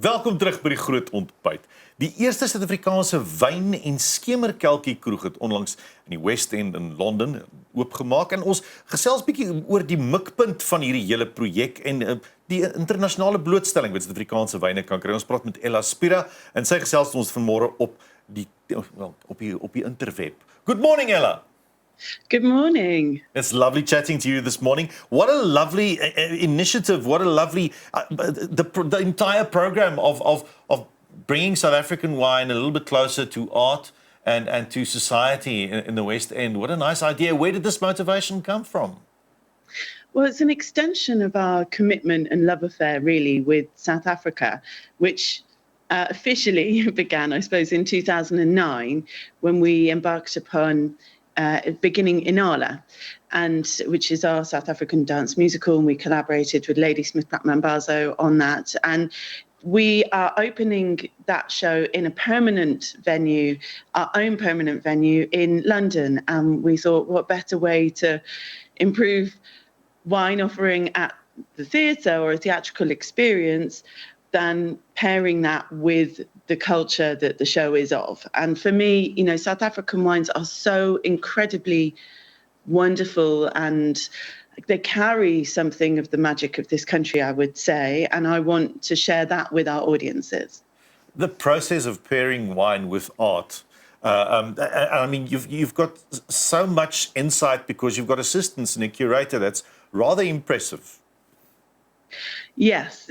Welkom terug by die groot ontbyt. Die eerste Suid-Afrikaanse wyne en skemerkelkiekroeg het onlangs in die West End in Londen oopgemaak en ons gesels bietjie oor die mikpunt van hierdie hele projek en die internasionale blootstelling wat Suid-Afrikaanse wyne kan kry. Ons praat met Ella Spira en sy gesels ons vanmôre op die interweb. Good morning, Ella. Good morning. It's lovely chatting to you this morning. What a lovely initiative. What a lovely, the entire program of bringing South African wine a little bit closer to art and to society in the West End. What a nice idea. Where did this motivation come from? Well, it's an extension of our commitment and love affair, really, with South Africa, which officially began, I suppose, in 2009 when we embarked upon beginning in Ella, which is our South African dance musical, and we collaborated with Lady Smith Black Mambazo on that. And we are opening that show in a permanent venue, our own permanent venue in London. And we thought, what better way to improve wine offering at the theatre or a theatrical experience than pairing that with the culture that the show is of. And for me, you know, South African wines are so incredibly wonderful and they carry something of the magic of this country, I would say, and I want to share that with our audiences. The process of pairing wine with art, I mean, you've got so much insight because you've got assistants and a curator. That's rather impressive. Yes,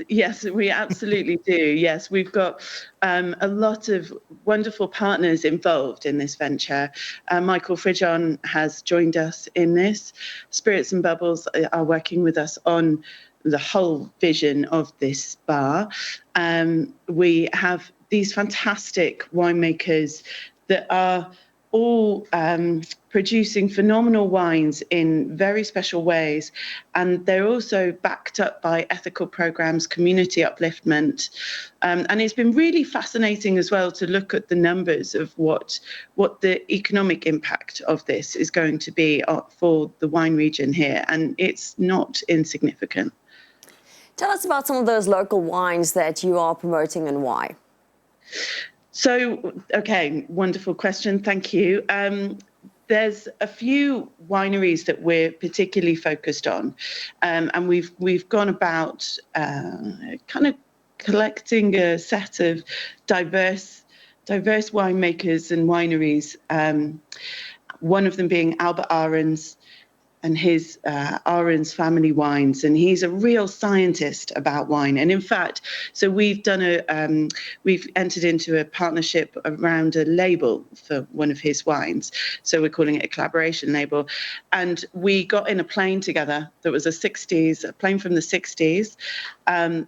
we absolutely do. Yes, we've got a lot of wonderful partners involved in this venture. Michael Frijon has joined us in this. Spirits and Bubbles are working with us on the whole vision of this bar. We have these fantastic winemakers that are all producing phenomenal wines in very special ways. And they're also backed up by ethical programs, community upliftment. And it's been really fascinating as well to look at the numbers of what the economic impact of this is going to be for the wine region here. And it's not insignificant. Tell us about some of those local wines that you are promoting and why. So, okay, wonderful question. Thank you. There's a few wineries that we're particularly focused on, and we've gone about kind of collecting a set of diverse winemakers and wineries. One of them being Albert Ahrens and his Ahrens family wines, and he's a real scientist about wine. And in fact, so we've entered into a partnership around a label for one of his wines. So we're calling it a collaboration label. And we got in a plane together that was a plane from the 60s,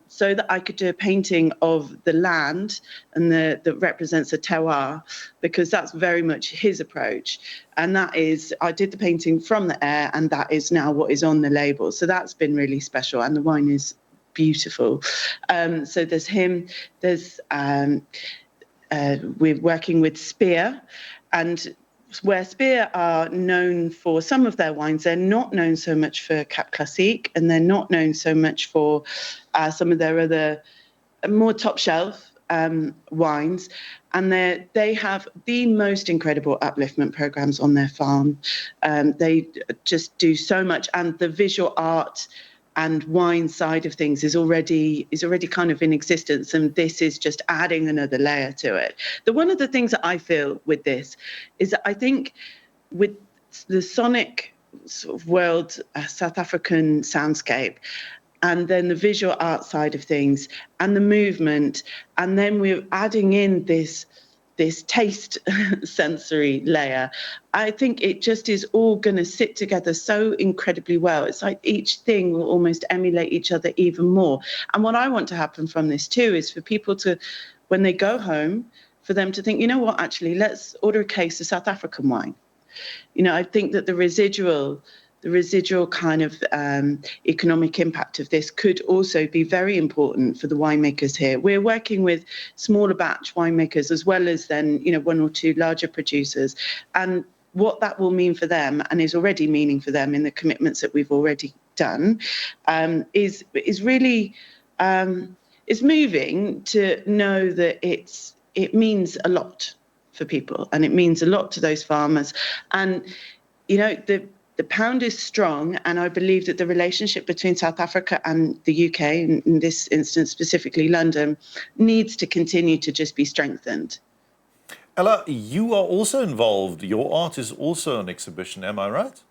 so that I could do a painting of the land and that represents a terroir, because that's very much his approach. And that is, I did the painting from the air, and that is now what is on the label. So that's been really special, and the wine is beautiful. So there's him, there's, we're working with Spira, and where Spira are known for some of their wines, they're not known so much for Cap Classique, and they're not known so much for some of their other more top shelf wines, and they have the most incredible upliftment programs on their farm. They just do so much, and the visual art and wine side of things is already kind of in existence, and this is just adding another layer to it. One of the things that I feel with this is that I think with the sonic sort of world, South African soundscape, and then the visual art side of things and the movement, and then we're adding in this taste sensory layer. I think it just is all going to sit together so incredibly well. It's like each thing will almost emulate each other even more. And what I want to happen from this too is for people to, when they go home, for them to think, you know what, actually, let's order a case of South African wine. You know, I think that the residual kind of economic impact of this could also be very important for the winemakers here. We're working with smaller batch winemakers as well as then, you know, one or two larger producers. And what that will mean for them, and is already meaning for them in the commitments that we've already done, is really it's moving to know that it means a lot for people, and it means a lot to those farmers. And you know, the pound is strong, and I believe that the relationship between South Africa and the UK, in this instance specifically London, needs to continue to just be strengthened. Ella, you are also involved. Your art is also an exhibition, am I right?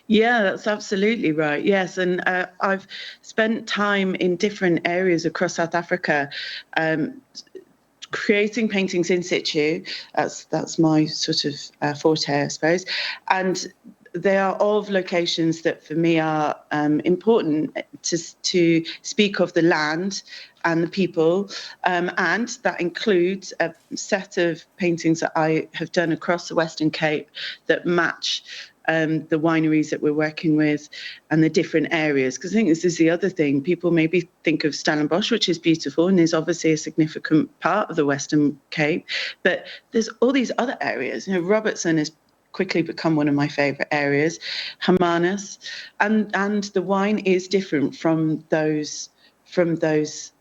Yeah, that's absolutely right. Yes, and I've spent time in different areas across South Africa, creating paintings in situ. That's my sort of forte, I suppose, and they are of locations that for me are important to speak of the land and the people, and that includes a set of paintings that I have done across the Western Cape that match the wineries that we're working with and the different areas. Because I think this is the other thing. People maybe think of Stellenbosch, which is beautiful and is obviously a significant part of the Western Cape, but there's all these other areas. You know, Robertson has quickly become one of my favourite areas, Hermanus, and the wine is different from those different areas.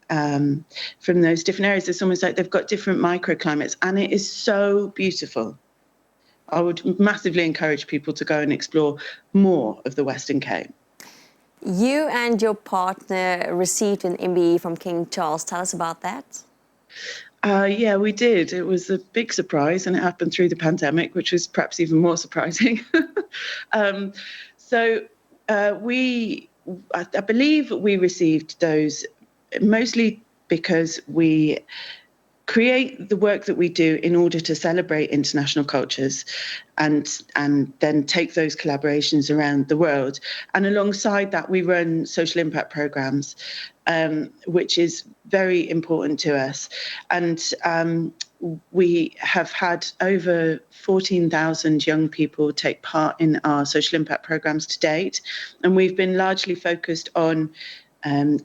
It's almost like they've got different microclimates, and it is so beautiful. I would massively encourage people to go and explore more of the Western Cape. You and your partner received an MBE from King Charles. Tell us about that. Yeah, we did. It was a big surprise, and it happened through the pandemic, which was perhaps even more surprising. I believe we received those mostly because we create the work that we do in order to celebrate international cultures and then take those collaborations around the world. And alongside that, we run social impact programs, which is very important to us. And we have had over 14,000 young people take part in our social impact programs to date. And we've been largely focused on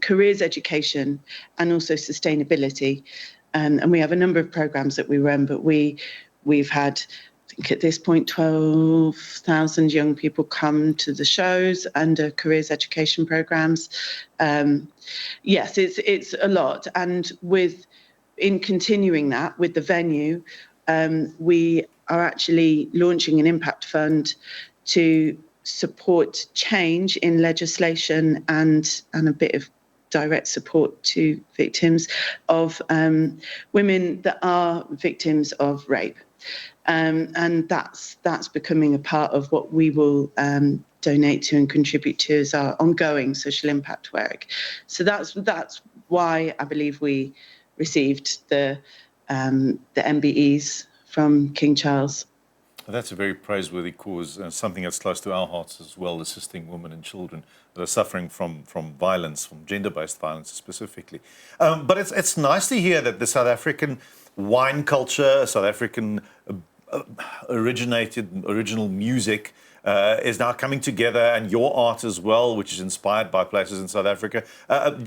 careers education and also sustainability. And we have a number of programs that we run, but we've had, I think at this point, 12,000 young people come to the shows under careers education programs. Yes, it's a lot. And in continuing that with the venue, we are actually launching an impact fund to support change in legislation and a bit of direct support to victims of women that are victims of rape. And that's becoming a part of what we will donate to and contribute to as our ongoing social impact work. So that's why I believe we received the MBEs from King Charles. That's a very praiseworthy cause, something that's close to our hearts as well, assisting women and children that are suffering from violence, from gender-based violence specifically. But it's nice to hear that the South African wine culture, South African original music is now coming together, and your art as well, which is inspired by places in South Africa.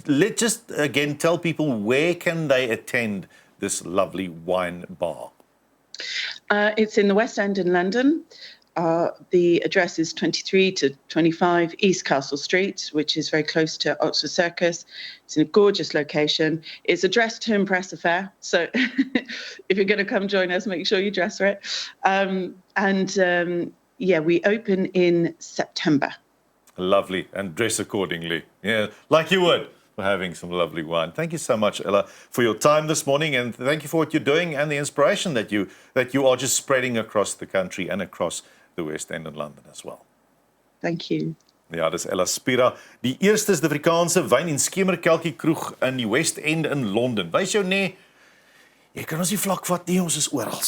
Let's just again tell people, where can they attend this lovely wine bar? It's in the West End in London. The address is 23 to 25 East Castle Street, which is very close to Oxford Circus. It's in a gorgeous location. It's a dress to impress affair. So if you're going to come join us, make sure you dress for it. Yeah, we open in September. Lovely. And dress accordingly. Yeah, like you would. For having some lovely wine. Thank you so much, Ella, for your time this morning, and thank you for what you're doing and the inspiration that you are just spreading across the country and across the West End in London as well. Thank you. Ja, dis Ella Spira, die eerste Suid-Afrikaanse wyn- en skemerkelkiekroeg in die West End in Londen. Wys jou jy kan ons nie vlak vat nie, ons is oral.